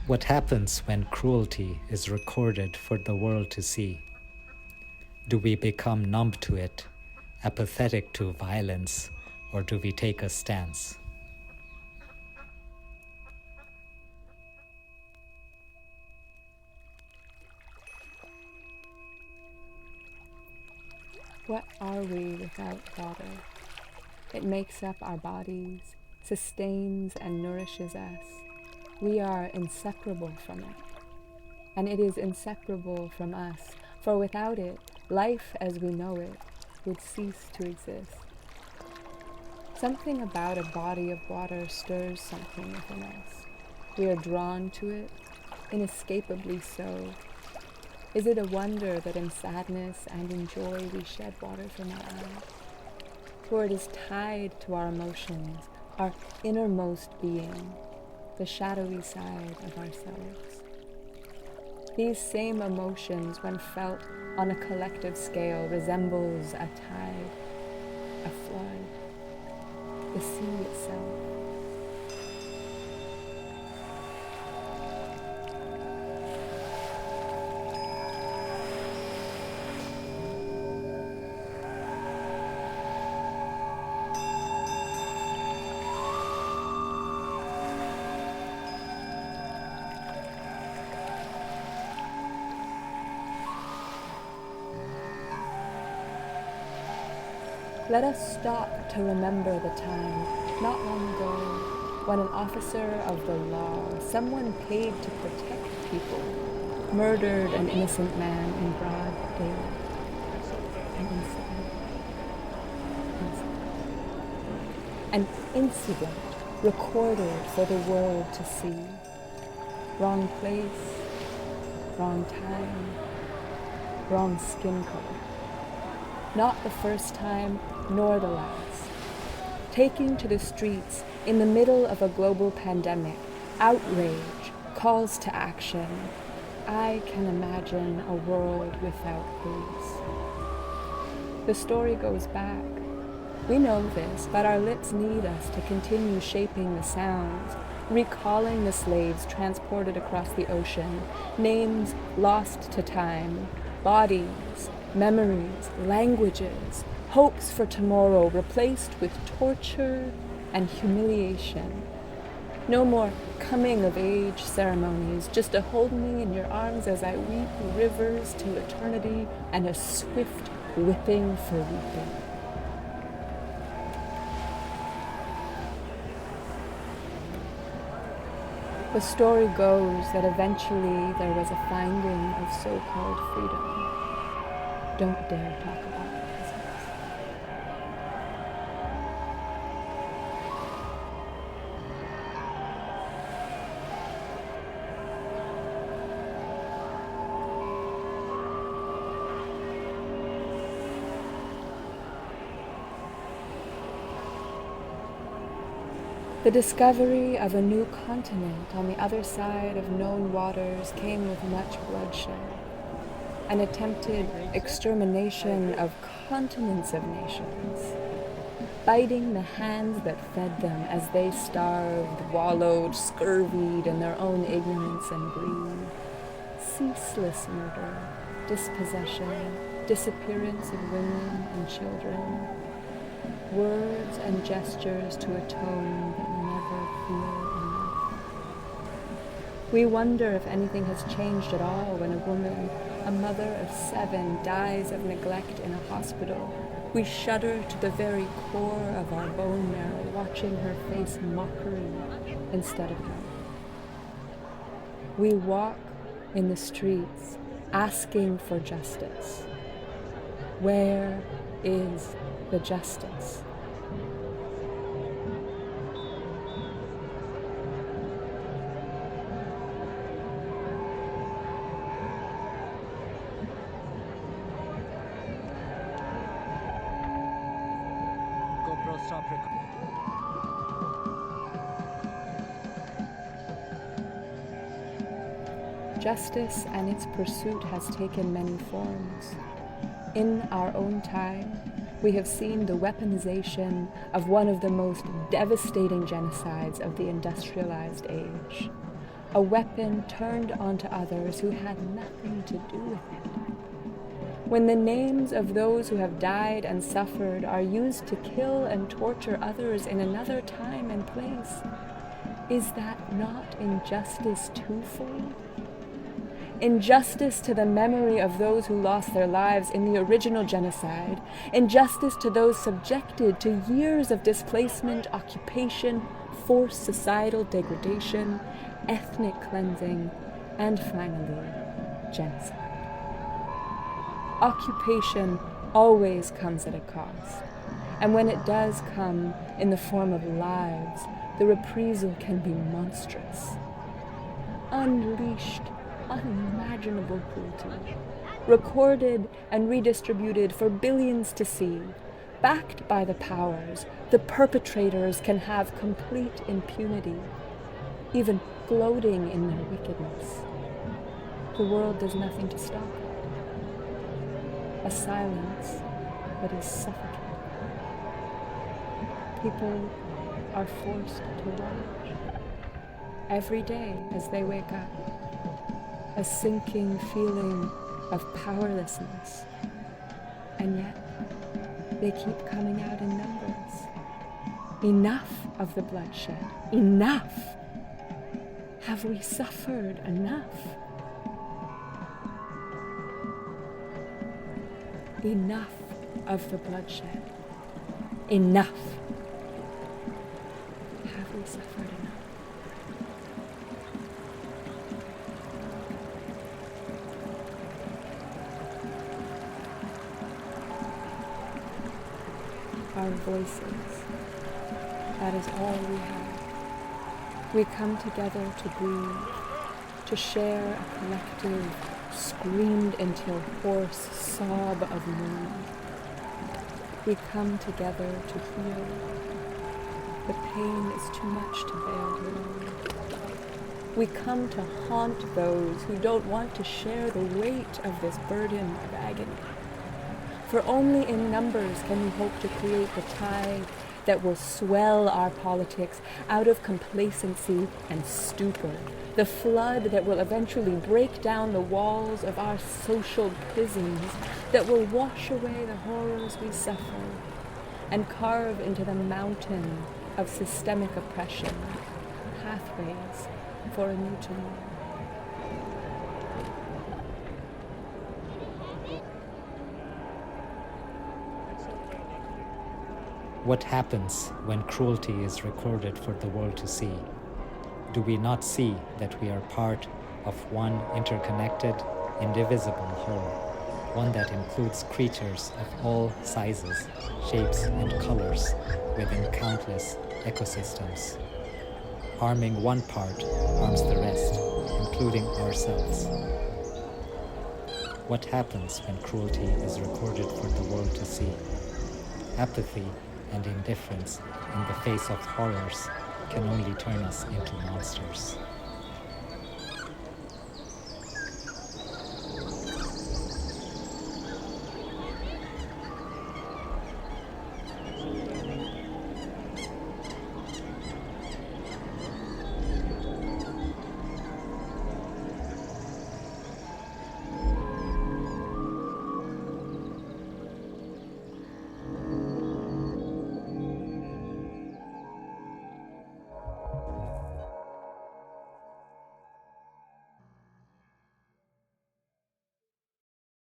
What happens when cruelty is recorded for the world to see? Do we become numb to it, apathetic to violence, or do we take a stance? What are we without water? It makes up our bodies, sustains and nourishes us. We are inseparable from it, and it is inseparable from us, for without it, life as we know it would cease to exist. Something about a body of water stirs something within us. We are drawn to it, inescapably so. Is it a wonder that in sadness and in joy we shed water from our eyes? For it is tied to our emotions, our innermost being, the shadowy side of ourselves. These same emotions, when felt on a collective scale, resembles a tide, a flood, the sea itself. Let us stop to remember the time, not long ago, when an officer of the law, someone paid to protect people, murdered an innocent man in broad daylight. An incident recorded for the world to see. Wrong place, wrong time, wrong skin color. Not the first time, nor the last. Taking to the streets in the middle of a global pandemic, outrage, calls to action. I can imagine a world without police. The story goes back. We know this, but our lips need us to continue shaping the sounds, recalling the slaves transported across the ocean, names lost to time, bodies, memories, languages, hopes for tomorrow replaced with torture and humiliation. No more coming-of-age ceremonies, just a hold me in your arms as I weep rivers to eternity and a swift whipping for weeping. The story goes that eventually there was a finding of so-called freedom. Don't dare talk about it. The discovery of a new continent on the other side of known waters came with much bloodshed. An attempted extermination of continents of nations, biting the hands that fed them as they starved, wallowed, scurvied in their own ignorance and greed. Ceaseless murder, dispossession, disappearance of women and children, words and gestures to atone but never feel enough. We wonder if anything has changed at all when a woman, a mother of 7, dies of neglect in a hospital. We shudder to the very core of our bone marrow, watching her face mockery instead of help. We walk in the streets asking for justice. Where is the justice? Justice and its pursuit has taken many forms. In our own time, we have seen the weaponization of one of the most devastating genocides of the industrialized age. a weapon turned onto others who had nothing to do with it. When the names of those who have died and suffered are used to kill and torture others in another time and place, is that not injustice twofold? Injustice to the memory of those who lost their lives in the original genocide, injustice to those subjected to years of displacement, occupation, forced societal degradation, ethnic cleansing, and finally, genocide. Occupation always comes at a cost, and when it does come in the form of lives, the reprisal can be monstrous. Unleashed, unimaginable cruelty, recorded and redistributed for billions to see, backed by the powers, the perpetrators can have complete impunity, even gloating in their wickedness. The world does nothing to stop it. A silence that is suffocating. People are forced to watch every day as they wake up, a sinking feeling of powerlessness, and yet they keep coming out in numbers. Enough of the bloodshed. Enough! Have we suffered enough? Enough of the bloodshed. Enough! Have we suffered enough? Our voices, that is all we have. We come together to breathe, to share a collective, screamed until hoarse sob of mourning. We come together to heal. The pain is too much to bear alone. We come to haunt those who don't want to share the weight of this burden of agony. For only in numbers can we hope to create the tide that will swell our politics out of complacency and stupor, the flood that will eventually break down the walls of our social prisons, that will wash away the horrors we suffer, and carve into the mountain of systemic oppression pathways for a new tomorrow. What happens when cruelty is recorded for the world to see? Do we not see that we are part of one interconnected, indivisible whole, one that includes creatures of all sizes, shapes, and colors within countless ecosystems? Harming one part harms the rest, including ourselves. What happens when cruelty is recorded for the world to see? Apathy and indifference in the face of horrors can only turn us into monsters.